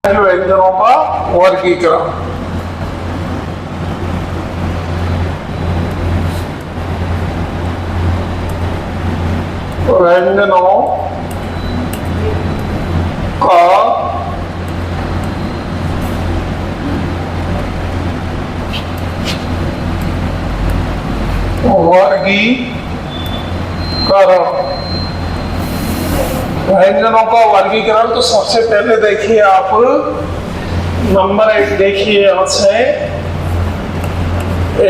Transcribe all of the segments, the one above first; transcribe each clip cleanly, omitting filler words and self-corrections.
व्यंजनों का वर्गीकरण। व्यंजनों का वर्गीकरण। व्यंजनों का वर्गीकरण तो सबसे पहले देखिए आप नंबर 1 देखिए यहां से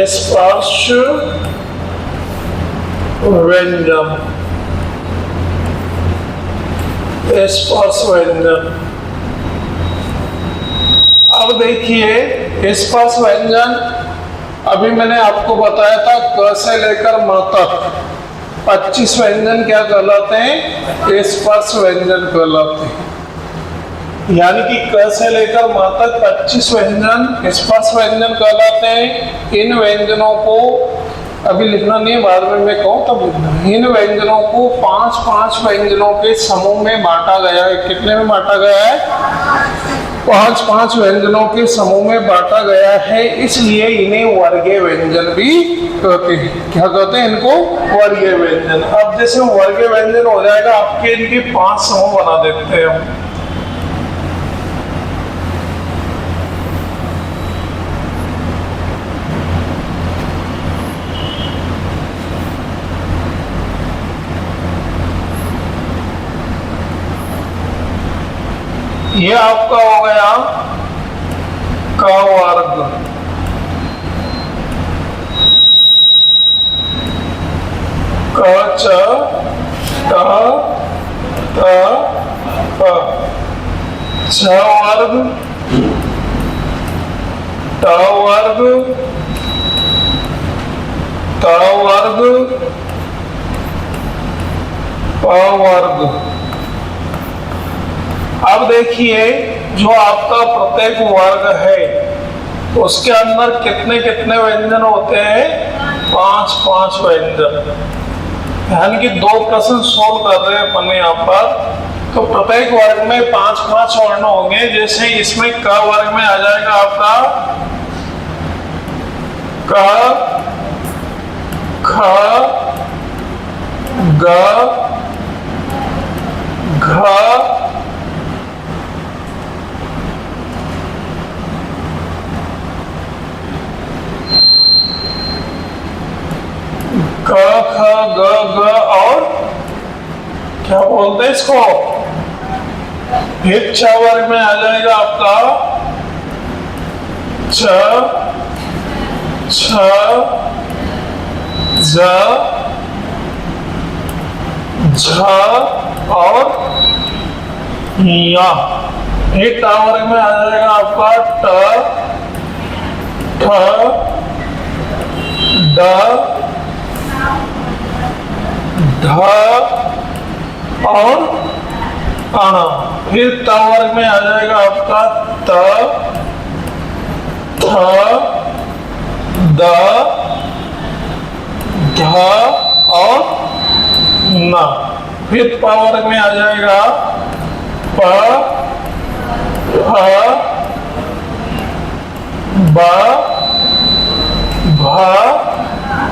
स्पर्श व्यंजन। स्पर्श व्यंजन। अब देखिए स्पर्श व्यंजन अभी मैंने आपको बताया था क से लेकर म तक 25 व्यंजन क्या कहलाते हैं? स्पर्श व्यंजन कहलाते हैं। यानी कि क से लेकर म तक 25 व्यंजन स्पर्श व्यंजन कहलाते हैं। इन व्यंजनों को अभी लिखना नहीं है, बाद में मैं कहूँ तब लिखना। इन व्यंजनों को 5-5 व्यंजनों के समूह में बांटा गया है। कितने में बांटा गया है? 5-5 व्यंजनों के समूह में बांटा गया है, इसलिए इन्हें वर्गीय व्यंजन भी कहते हैं। क्या कहते हैं इनको? वर्गीय व्यंजन। अब जैसे वर्गीय व्यंजन हो जाएगा आपके, इनके 5 समूह बना देते हैं हम। ये आपका हो गया क वर्ग, क च ट त प। छ वर्ग, ट वर्ग, त वर्ग, प वर्ग। अब देखिए जो आपका प्रत्येक वर्ग है उसके अंदर कितने कितने व्यंजन होते हैं? 5-5 व्यंजन। यानी कि 2 प्रश्न सोल्व कर रहे हैं अपन यहाँ पर, तो प्रत्येक वर्ग में 5-5 वर्ण होंगे। जैसे इसमें क वर्ग में आ जाएगा आपका क, ख, ग, घ, क, ख, ग, घ और क्या बोलते हैं इसको? फिर छ वर्ग में आ जाएगा आपका छ, छ, ज, झ और या। एक ट वर्ग में आ जाएगा आपका ट, ठ, ड, ध और अण। फिर त वर्ग में आ जाएगा आपका त, थ, द, ध और न। फिर प वर्ग में आ जाएगा प, फ, ब, भ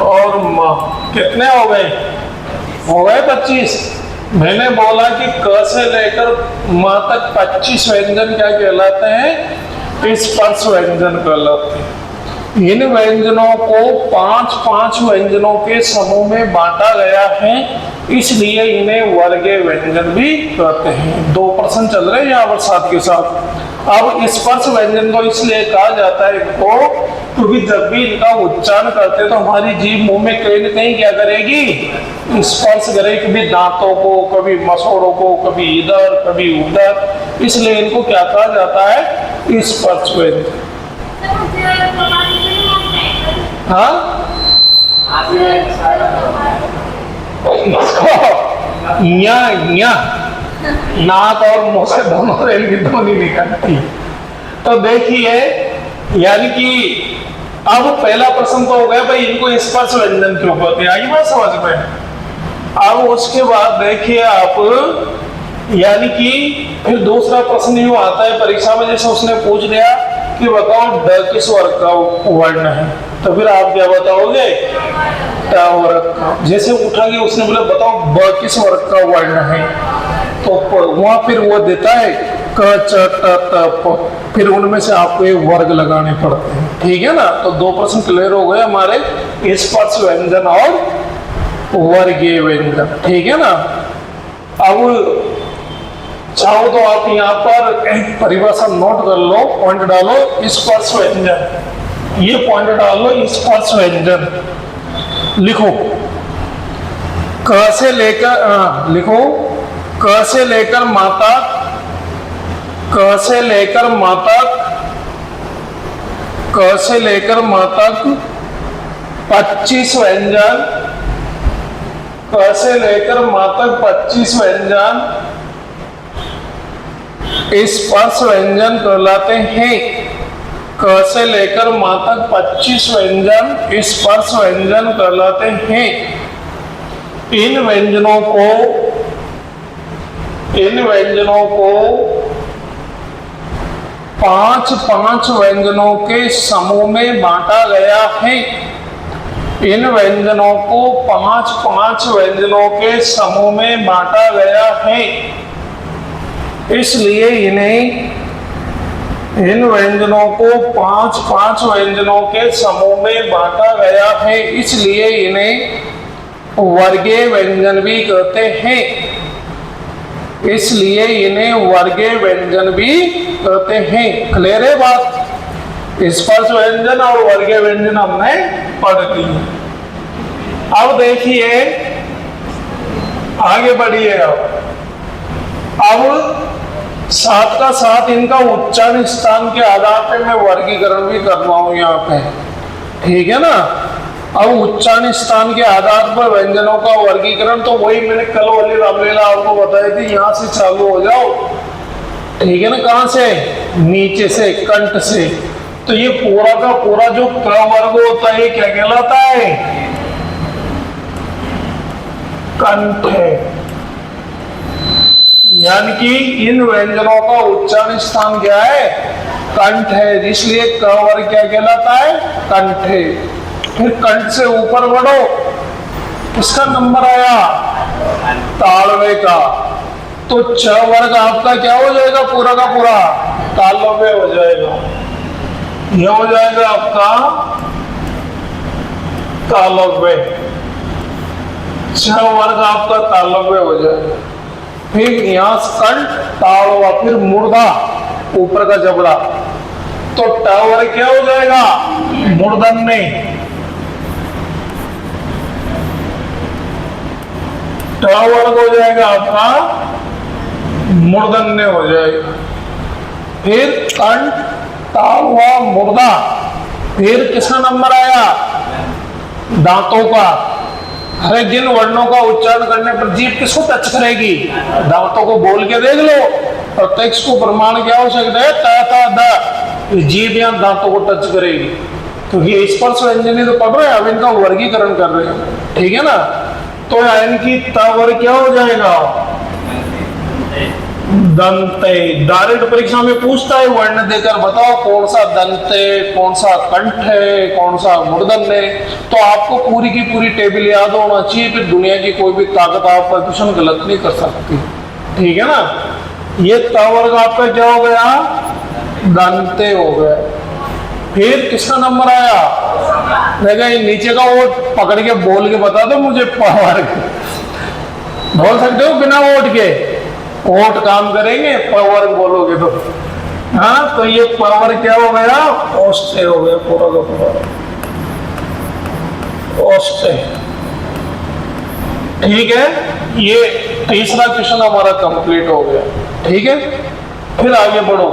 और म। कितने हो गए? हो गए 25। मैंने बोला कि क से लेकर म तक 25 व्यंजन क्या कहलाते हैं? स्पर्श व्यंजन कहलाते हैं। इन व्यंजनों को 5-5 व्यंजनों के समूह में बांटा गया है, इसलिए इन्हें वर्गीय व्यंजन भी कहते हैं। 2 प्रश्न चल रहे हैं यहाँ पर साथ के साथ। अब स्पर्श व्यंजन को इसलिए कहा जाता है इनको, क्योंकि जब भी इनका उच्चारण करते तो हमारी जीभ मुंह में कहीं न कहीं क्या करेगी? स्पर्श करेगी, कभी दांतों को, कभी मसोड़ों को, कभी इधर कभी उधर। इसलिए इनको क्या कहा जाता है? स्पर्श व्यंजन। हाँ, इसको नाक और मुंह से दोनों रेल की ध्वनि निकलती। तो देखिए यानी कि अब पहला प्रश्न तो हो गया भाई इनको स्पर्श व्यंजन क्यों कहते हैं, आई बात समझ में। अब उसके बाद देखिए आप यानी कि फिर दूसरा प्रश्न यूं आता है परीक्षा में, जैसे उसने पूछ लिया कि बताओ ड किस वर्ग का वर्ण है, तो फिर आप क्या बताओगे? ट वर्ग का। जैसे उठा के उसने बोला बताओ ब किस वर्ग का वर्ण है, तो वहां फिर वो देता है क च ट त प, फिर उनमें से आपको एक वर्ग लगाने पड़ते हैं। ठीक है ना? तो दो प्रश्न क्लियर हो गए हमारे, स्पर्श व्यंजन और वर्गीय व्यंजन। ठीक है ना? अब चाहो तो आप यहाँ पर एक परिभाषा नोट कर लो, पॉइंट डालो, स्पर्श व्यंजन, ये पॉइंट डालो, स्पर्श व्यंजन लिखो। क से लेकर लिखो, क से लेकर माता, क से लेकर मातक, क से लेकर मातक 25 व्यंजन, क से लेकर मातक 25 व्यंजन स्पर्श व्यंजन कहलाते हैं। क से लेकर मातक 25 व्यंजन स्पर्श व्यंजन कहलाते हैं। इन व्यंजनों को पांच व्यंजनों के समूह में बांटा गया है। इन व्यंजनों को पांच व्यंजनों के समूह में बांटा गया है, इसलिए इन व्यंजनों को पांच व्यंजनों के समूह में बांटा गया है, इसलिए इन्हें वर्गीय व्यंजन भी कहते हैं। इसलिए इन्हें वर्गीय व्यंजन भी कहते हैं। क्लियर है बात? स्पर्श व्यंजन और वर्गीय व्यंजन हमने पढ़ ली। अब देखिए आगे बढ़िए। अब साथ का साथ इनका उच्चारण स्थान के आधार पे मैं वर्गीकरण भी कर रहा हूं यहाँ पे। ठीक है ना? अब उच्चारण स्थान के आधार पर व्यंजनों का वर्गीकरण, तो वही मैंने कल वाली रामलीला आपको बताई थी, यहाँ से चालू हो जाओ। ठीक है ना? कहाँ से? नीचे से, कंठ से। तो ये पूरा का पूरा जो क वर्ग होता है क्या कहलाता है? कंठ है। यानी कि इन व्यंजनों का उच्चारण स्थान क्या है? कंठ है, इसलिए क वर्ग क्या कहलाता है? कंठ है। फिर कंठ से ऊपर बढ़ो, किसका नंबर आया? तालवे का। तो च वर्ग आपका क्या हो जाएगा? पूरा का पूरा तालव्य हो जाएगा। यह हो जाएगा आपका तालव्य। छ वर्ग आपका तालव्य हो जाएगा। फिर यहां कंठ, तालवा, फिर मुर्दा, ऊपर का जबड़ा, तो ट वर्ग क्या हो जाएगा? मूर्धन्य। ट वर्ग हो जाएगा आपका मूर्धन्य हो जाएगा। फिर कंठ, तालवा, मुर्दा, फिर किसका नंबर आया? दांतों का। अरे जिन वर्णों का उच्चारण करने पर जीभ किसको टच करेगी? दांतों को बोल के देख लो। प्रत्यक्ष को प्रमाण क्या हो सकता है? त, थ, द। जीभ या दांतों को टच करेगी, क्योंकि स्पर्श व्यंजन ही तो पढ़ रहे हैं, अब इनका वर्गीकरण कर रहे हैं। ठीक है ना? तो इनकी त वर्ग क्या हो जाएगा? दंते। डायरेक्ट परीक्षा में पूछता है वर्ण देकर, बताओ कौन सा दंत है, कौन सा कंठ है, कौन सा मूर्धन्य है। तो आपको पूरी की पूरी टेबल याद होना चाहिए, फिर दुनिया की कोई भी ताकत आप पर क्वेश्चन गलत नहीं कर सकती। ठीक है ना? ये त वर्ग आपका क्या हो गया? दंते हो गया। फिर किसका नंबर आया? देखा नीचे का वोट पकड़ के बोल के बता दो मुझे। प वर्ग बोल सकते हो बिना वोट के? वोट काम करेंगे, प वर्ग बोलोगे तो। हाँ, तो ये प वर्ग क्या हो गया? ओष्ठ्य हो गया पूरा का पूरा, ओष्ठ्य। ठीक है? ये तीसरा क्वेश्चन हमारा कंप्लीट हो गया। ठीक है? फिर आगे बढ़ो।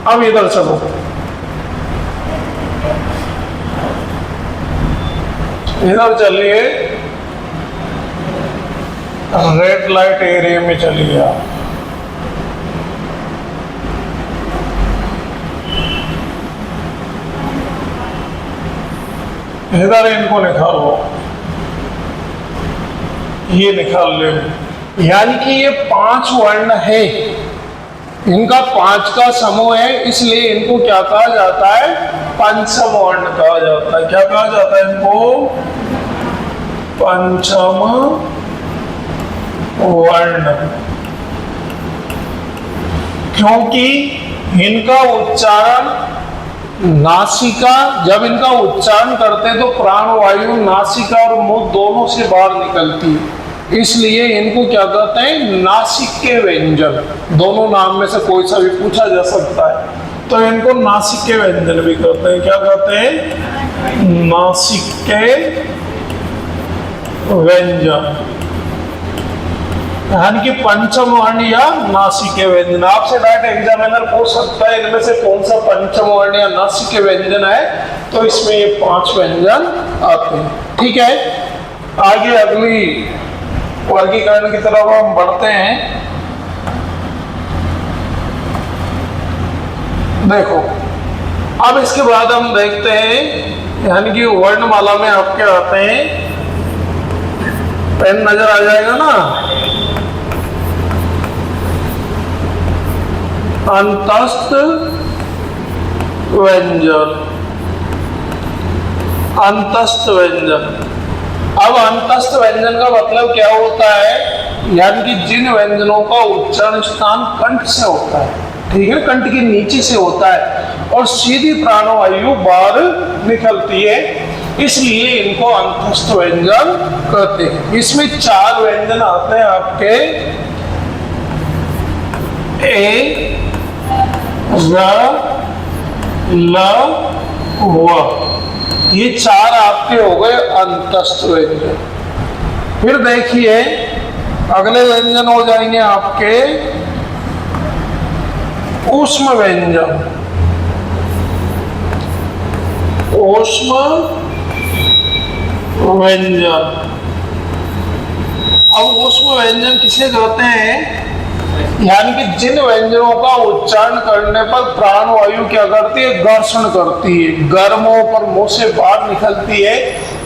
अब इधर चलो, इधर चलिए, रेड लाइट एरिया में चलिए आप। इधर इनको निकालो, ये निकाल ले, यानी कि ये 5 वर्ण है, इनका 5 का समूह है, इसलिए इनको क्या कहा जाता है? पंचम वर्ण कहा जाता है। क्या कहा जाता है इनको? पंचम वर्ण। क्योंकि इनका उच्चारण नासिका, जब इनका उच्चारण करते तो प्राणवायु नासिका और मुंह दोनों से बाहर निकलती है, इसलिए इनको क्या कहते हैं? नासिक के व्यंजन। दोनों नाम में से कोई सा भी पूछा जा सकता है, तो इनको नासिक के व्यंजन भी कहते हैं। क्या कहते हैं? नासिक के व्यंजन, यानी कि पंचम वर्ण या नासिक के व्यंजन। आपसे डायरेक्ट एग्जामिनर पूछ सकता है इनमें से कौन सा पंचम वर्ण या नासिक के व्यंजन है, तो इसमें ये 5 व्यंजन आते हैं। ठीक है, आगे अगली वर्गीकरण की तरफ हम बढ़ते हैं। देखो, अब इसके बाद हम देखते हैं, यानी कि वर्णमाला में आपके आते हैं, पेन नजर आ जाएगा ना, अंतस्थ व्यंजन। अंतस्थ व्यंजन। अब अंतस्थ व्यंजन का मतलब क्या होता है? यानी कि जिन व्यंजनों का उच्चारण स्थान कंठ से होता है, ठीक है, कंठ के नीचे से होता है और सीधी प्राणवायु बाहर निकलती है, इसलिए इनको अंतस्थ व्यंजन कहते हैं। इसमें 4 व्यंजन आते हैं आपके, ए, र, ल, व। ये 4 आपके हो गए अंतस्थ व्यंजन। फिर देखिए अगले व्यंजन हो जाएंगे आपके ऊष्म व्यंजन। ऊष्म व्यंजन। अब ऊष्म व्यंजन किसे कहते हैं? यानी कि जिन व्यंजनों का उच्चारण करने पर प्राणवायु क्या करती है? घर्षण करती है, गर्म होकर मुंह से बाहर निकलती है,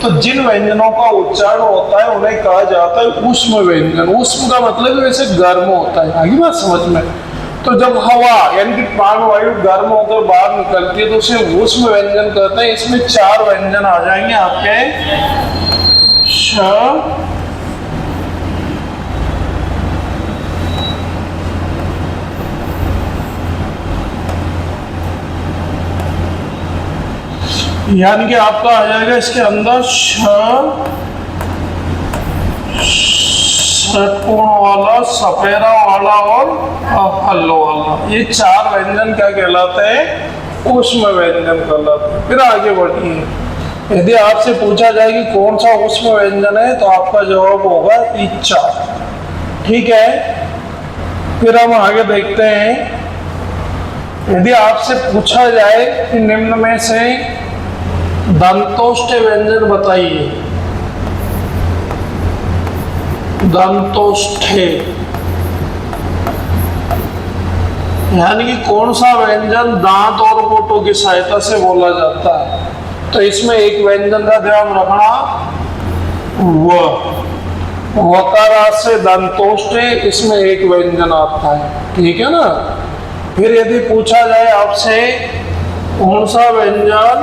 तो जिन व्यंजनों का उच्चारण होता है उन्हें कहा जाता है ऊष्म व्यंजन। ऊष्म का मतलब वैसे गर्म होता है, आगे बात समझ में। तो जब हवा यानी कि प्राणवायु गर्म होकर बाहर निकलती है तो उसे ऊष्म व्यंजन कहते हैं। इसमें 4 व्यंजन आ जाएंगे आपके, श, यानी कि आपका आ जाएगा इसके अंदर षटकोण वाला, सपेरा वाला और हल्लो वाला। ये 4 व्यंजन क्या कहलाते हैं? ऊष्म व्यंजन कहलाते हैं। फिर आगे बढ़िए, यदि आपसे पूछा जाए कि कौन सा ऊष्म व्यंजन है, तो आपका जवाब होगा इच्छा। ठीक है, फिर हम आगे देखते हैं, यदि आपसे पूछा जाए कि निम्न में से दंतोष्ठ व्यंजन बताइए। दंतोष्ठ यानी कि कौन सा व्यंजन दांत और होठों की सहायता से बोला जाता है, तो इसमें एक व्यंजन का ध्यान रखना, वकारा से दंतोष्ठ, इसमें एक व्यंजन आता है। ठीक है ना। फिर यदि पूछा जाए आपसे कौन सा व्यंजन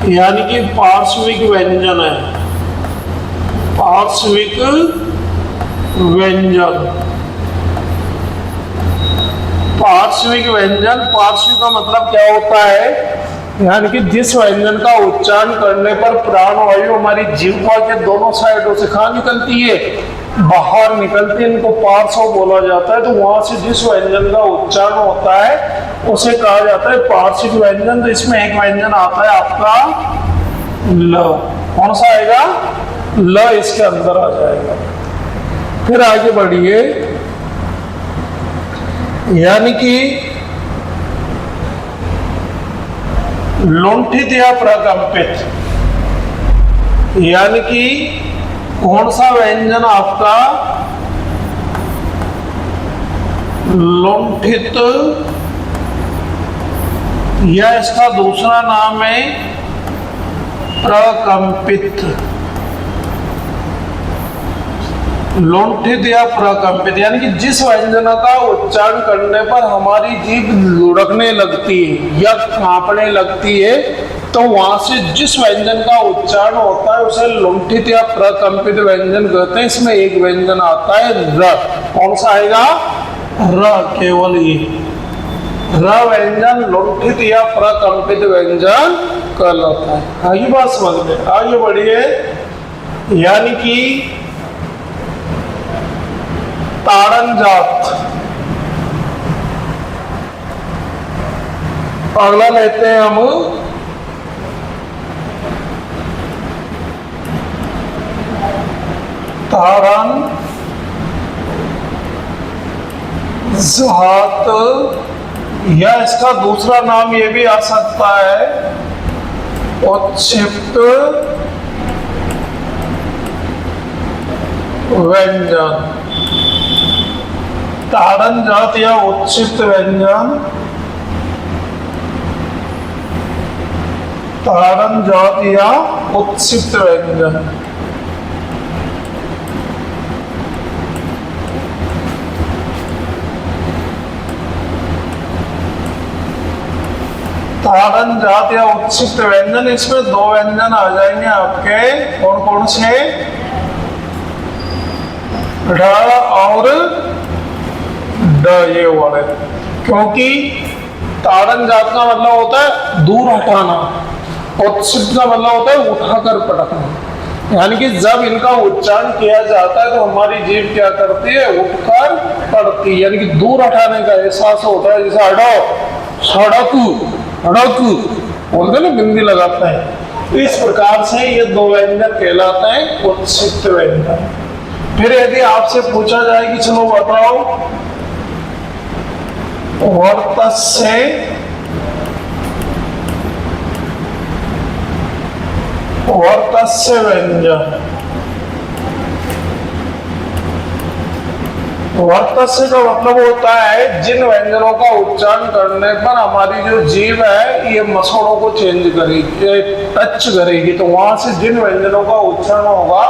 यानी कि पार्श्विक व्यंजन है, पार्श्विक व्यंजन। पार्श्विक व्यंजन, पार्श्विक का मतलब क्या होता है? यानी कि जिस व्यंजन का उच्चारण करने पर प्राणवायु हमारी जीवा के दोनों साइडों से कहाँ निकलती है? बाहर निकलती है, इनको पार्श्व बोला जाता है। तो वहां से जिस व्यंजन का उच्चारण होता है उसे कहा जाता है पार्श्विक व्यंजन। तो इसमें एक व्यंजन आता है आपका ल। कौन सा आएगा? ल इसके अंदर आ जाएगा। फिर आगे बढ़िए, यानी कि लुंठित या प्रकंपित, यानी कि कौन सा व्यंजन आपका लुंठित या इसका दूसरा नाम है प्रकंपित। लुंठित या प्रकंपित, यानी कि जिस व्यंजन का उच्चारण करने पर हमारी जीभ लुढ़कने लगती है या कांपने लगती है, तो वहां से जिस व्यंजन का उच्चारण होता है उसे लुंठित या प्रकंपित व्यंजन कहते हैं। इसमें एक व्यंजन आता है र। कौन सा आएगा? र, केवल ये र व्यंजन लुंठित या प्रकंपित व्यंजन कहलाता है। आगे बात समझ में, आगे बढ़िए। यानी कि ताड़न जात, अगला लेते हैं हम ताड़न जात, या इसका दूसरा नाम ये भी आ सकता है उत्क्षिप्त व्यंजन। ताड़न जात या उत्क्षिप्त व्यंजन, ताड़न जात या उत्क्षिप्त व्यंजन। ताड़न जात या उत्क्षिप्त व्यंजन, इसमें दो व्यंजन आ जाएंगे आपके। कौन कौन से? ढ और ड, ये वाले। क्योंकि ताड़न जात का मतलब होता है दूर हटाना, उत्क्षिप्त का मतलब होता है उठाकर पटकना। यानी कि जब इनका उच्चारण किया जाता है तो हमारी जीभ क्या करती है? उठकर पड़ती है, यानी कि दूर हटाने का एहसास होता है। जैसे हटाओ, सड़क, हड़क बोलते ना, बिंदी लगाता है। तो इस प्रकार से ये दो व्यंजन कहलाते हैं उत्क्षिप्त व्यंजन। फिर यदि आपसे पूछा जाए कि चलो बताओ वर्तस्य व्यंजन, वर्तस्य का मतलब होता है जिन व्यंजनों का उच्चारण करने पर हमारी जो जीभ है ये मसोड़ों को चेंज करेगी, टच करेगी, तो वहां से जिन व्यंजनों का उच्चारण होगा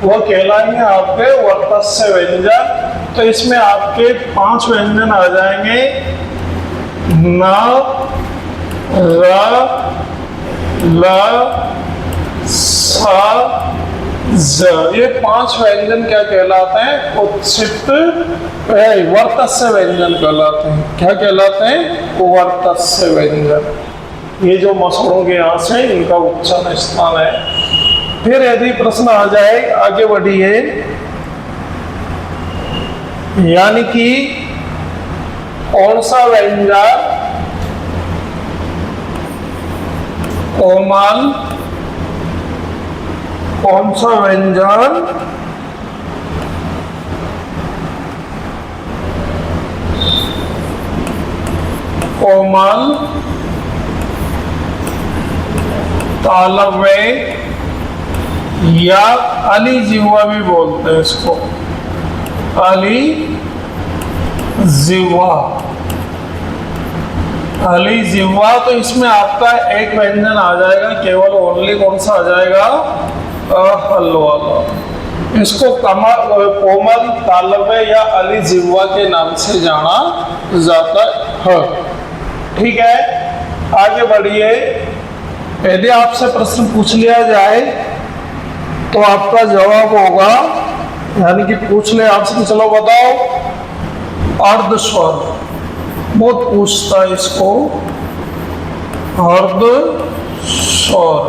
वो कहलाएंगे आपके वर्तस्य व्यंजन। तो इसमें आपके 5 व्यंजन आ जाएंगे, न, र, ल, स, ज। ये 5 व्यंजन क्या कहलाते हैं? उत्क्षिप्त वर्तस्य व्यंजन कहलाते हैं। क्या कहलाते हैं? वर्तस्य व्यंजन। ये जो मसोड़ों के यहाँ से इनका उच्चारण स्थान है। फिर यदि प्रश्न आ जाए, आगे बढ़िए। यानी कि कौन सा व्यंजन कोमल, कौन सा व्यंजन कोमल, तालव्य या अली जिह्वा भी बोलते हैं इसको, अली जिह्वा, अली जिह्वा। तो इसमें आपका एक व्यंजन आ जाएगा केवल, ओनली। कौन सा आ जाएगा? हल वाला। इसको कोमल, तालव्य या अली जिह्वा के नाम से जाना जाता है। ठीक है, आगे बढ़िए। यदि आपसे प्रश्न पूछ लिया जाए तो आपका जवाब होगा, यानी कि पूछ ले आपसे कि चलो बताओ अर्ध स्वर, बहुत पूछता है इसको, अर्ध स्वर।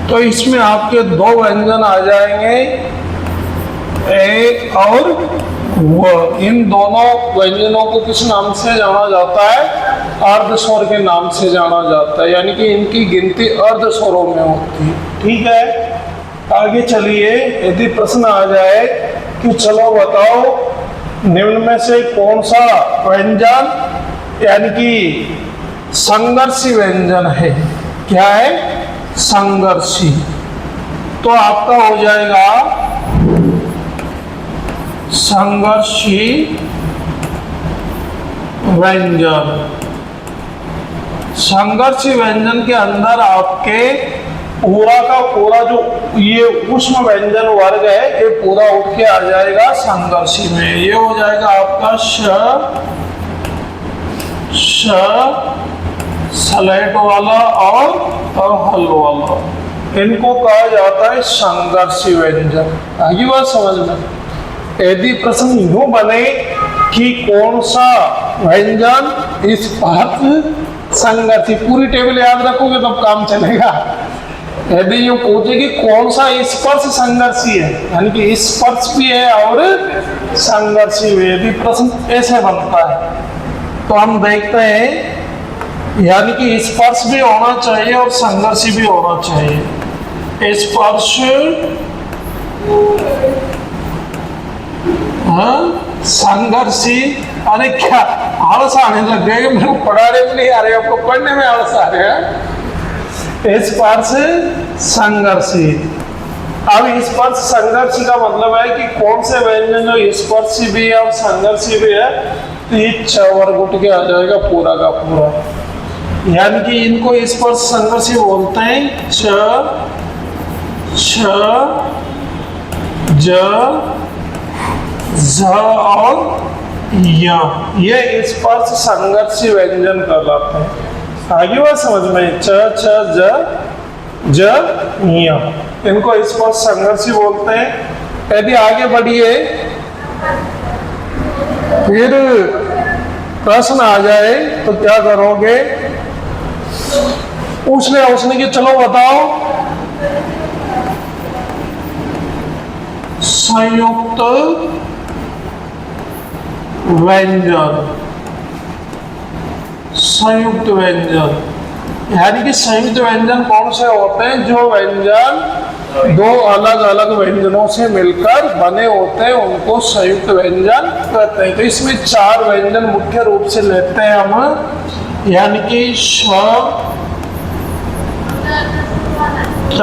तो इसमें आपके 2 व्यंजन आ जाएंगे, ए और व। इन दोनों व्यंजनों को किस नाम से जाना जाता है? अर्ध स्वर के नाम से जाना जाता है, यानी कि इनकी गिनती अर्ध स्वरों में होती है। ठीक है, आगे चलिए। यदि प्रश्न आ जाए कि चलो बताओ निम्न में से कौन सा व्यंजन यानी कि संघर्षी व्यंजन है? क्या है? संघर्षी। तो आपका हो जाएगा संघर्षी व्यंजन। संघर्षी व्यंजन के अंदर आपके पूरा का पूरा जो ये ऊष्म व्यंजन वर्ग है ये पूरा उठ के आ जाएगा संघर्षी में। ये हो जाएगा आपका स्लेट वाला और हल वाला, इनको कहा जाता है संघर्षी व्यंजन। आगे बात समझ में। यदि प्रश्न यूं बने कि कौन सा व्यंजन इस्पात संघर्षी, पूरी टेबल याद रखोगे तब काम चलेगा। यदि यूं पूछे कि कौन सा स्पर्श संघर्षी है, यानी कि स्पर्श भी है और संघर्षी भी, यदि प्रश्न ऐसे बनता है तो हम देखते हैं, यानी कि स्पर्श भी होना चाहिए और संघर्षी भी होना चाहिए। स्पर्श संघर्षी, अरे क्या आलस आने लग गए, मेरे को पढ़ाने में नहीं आ रहे, आपको पढ़ने में आलस आ रहे हैं। स्पर्श संघर्षी। अब स्पर्श संघर्षी का मतलब है कि कौन से व्यंजन जो स्पर्शी भी है और संघर्षी भी है, तो ये 6 वर्ग उठ के आ जाएगा पूरा का पूरा। यानी कि इनको स्पर्श संघर्षी बोलते हैं। ज और य, ये स्पर्श संघर्षी व्यंजन कहलाते हैं। आगे बात समझ में। ज य, इनको स्पर्श संघर्षी बोलते हैं। यदि आगे बढ़िए फिर प्रश्न आ जाए तो क्या करोगे, पूछने की, चलो बताओ संयुक्त व्यंजन। संयुक्त व्यंजन यानी कि संयुक्त व्यंजन कौन से होते हैं, जो व्यंजन दो अलग अलग व्यंजनों से मिलकर बने होते हैं, उनको संयुक्त व्यंजन कहते हैं। तो इसमें 4 व्यंजन मुख्य रूप से लेते हैं हम, यानी कि श, ट,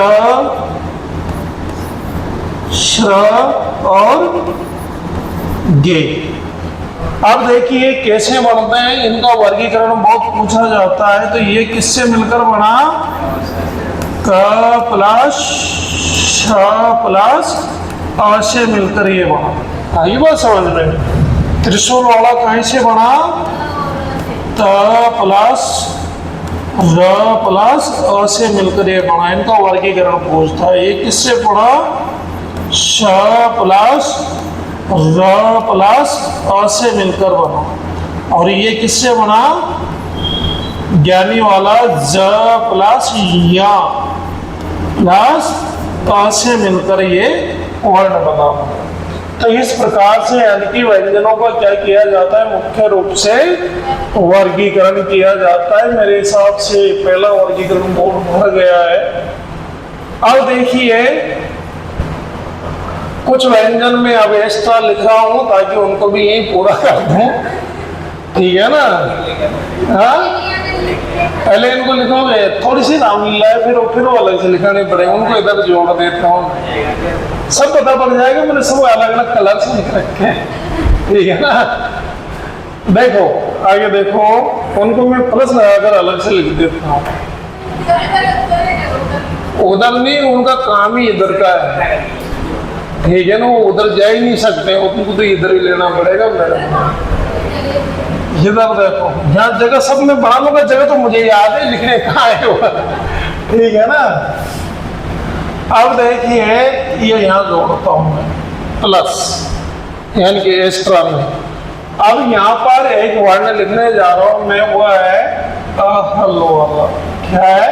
श्र और गे। अब देखिए कैसे बनते हैं, इनका वर्गीकरण बहुत पूछा जाता है। तो ये किससे मिलकर बना, क प्लस श प्लस अ से मिलकर ये बना। आई बात समझ में। त्रिशूल वाला कहीं से बना, त प्लस र प्लस अ से मिलकर ये बना। इनका वर्गीकरण पूछता है। ये किससे पढ़ा, श प्लस र प्लस अ से मिलकर बना। और ये किससे बना, ज्ञानी वाला ज प्लस या प्लस अ से मिलकर ये वर्ण बना। तो इस प्रकार से यानी कि व्यंजनों का क्या किया जाता है, मुख्य रूप से वर्गीकरण किया जाता है। मेरे हिसाब से पहला वर्गीकरण बहुत बढ़ गया है। अब देखिए कुछ व्यंजन में अब एक्स्ट्रा लिख रहा हूं ताकि उनको भी यही पूरा कर दूं, ठीक है ना। हाँ, पहले इनको लिखोगे, थोड़ी सी रामलीला है, फिर वो अलग से लिखाने पड़ेगा, उनको इधर जोड़ देता हूँ, सब पता पड़ जाएगा। मैंने सब अलग अलग कलर से लिख रखे हैं, ठीक है ना। देखो आगे देखो, उनको मैं प्लस लगाकर अलग से लिख देता हूँ। उधर नहीं, उनका काम ही इधर का है, ठीक है ना। वो उधर जा ही नहीं सकते, उनको तो इधर ही लेना पड़ेगा मेरे। इधर देखो, यहाँ जगह सब में बना लूंगा, जगह तो मुझे याद है, लिखने कहाँ है वो, ठीक है ना। अब देखिए ये यहाँ जोड़ता हूँ मैं प्लस, यानी कि एक्स्ट्रा में। अब यहाँ पर एक वर्ण लिखने जा रहा हूँ मैं, वो है अहल वाला। क्या है,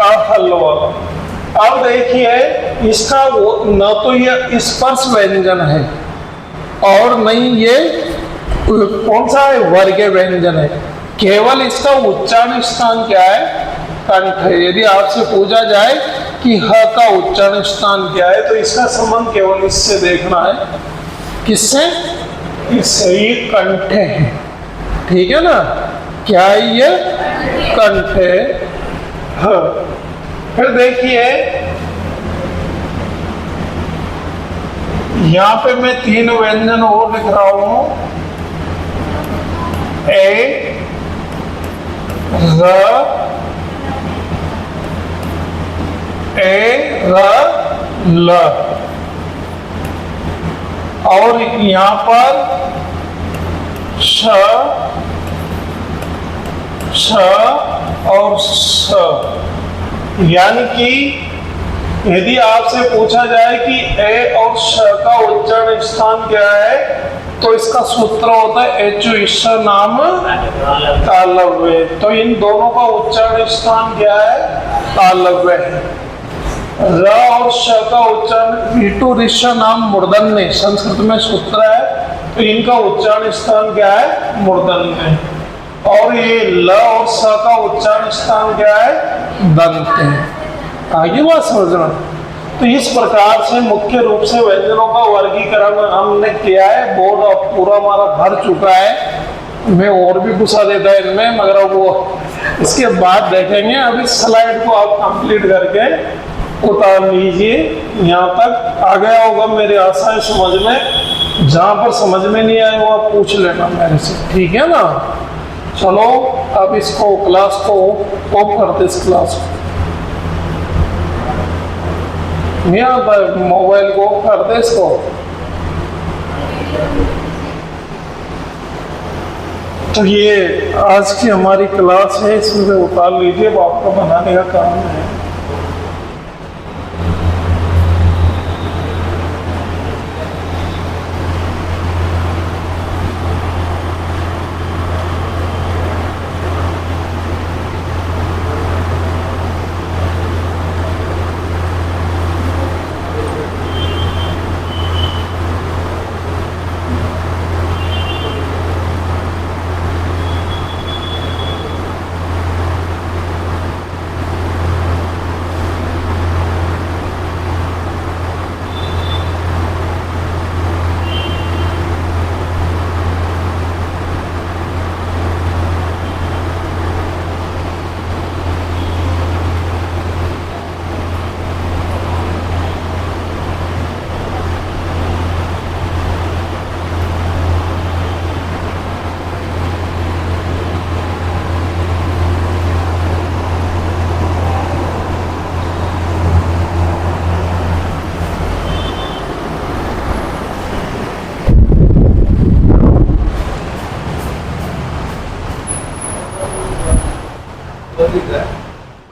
अहल वाला। अब देखिए इसका न तो ये स्पर्श व्यंजन है और नहीं ये कौन सा है, वर्ग व्यंजन है। केवल इसका उच्चारण स्थान क्या है, कंठ है। यदि आपसे पूछा जाए कि ह का उच्चारण स्थान क्या है, तो इसका संबंध केवल इससे देखना है। किससे, इससे, ये कंठ है, ठीक है ना। क्या है ये, कंठ है। हाँ, फिर देखिए यहां पे मैं 3 व्यंजन और लिख रहा हूं, र ए र ल, और यहां पर श श और स। यानी कि यदि आपसे पूछा जाए कि ए और श का उच्चारण स्थान क्या है, तो इसका सूत्र होता है एचु ईश नाम तालव्य। तो इन दोनों का उच्चारण स्थान क्या है? तालव्य है। र और श का उच्चारण ईटू ऋष नाम मूर्धन्य, संस्कृत में सूत्र है, तो इनका उच्चारण स्थान क्या है? मूर्धन्य। और ये ल और स का उच्चारण स्थान क्या है? दंत है। आगे बात समझना। तो इस प्रकार से मुख्य रूप से व्यंजनों का वर्गीकरण हमने किया है। बोर्ड अब पूरा हमारा भर चुका है। मैं और भी घुसा देता है इनमें, मगर वो इसके बाद देखेंगे। अभी स्लाइड को आप कंप्लीट करके उतार लीजिए। यहाँ तक आ गया होगा मेरी आशा है समझ में। जहाँ पर समझ में नहीं आए वो आप पूछ लेना मेरे से, ठीक है ना। चलो अब इसको क्लास को ऑफ करते, इस क्लास को नहीं आता है, मोबाइल को ऑफ कर दे इसको। तो ये आज की हमारी क्लास है, इसमें से उतार लीजिए। अब आपका बनाने का काम है।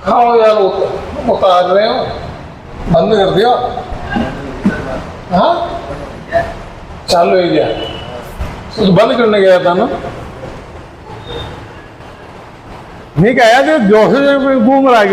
खाओ यार, उतार रहे हो, बंद कर दिया। हाँ चालू है क्या? तो बंद करने गया था ना। नहीं कहा जो जोश में घूम रहा है।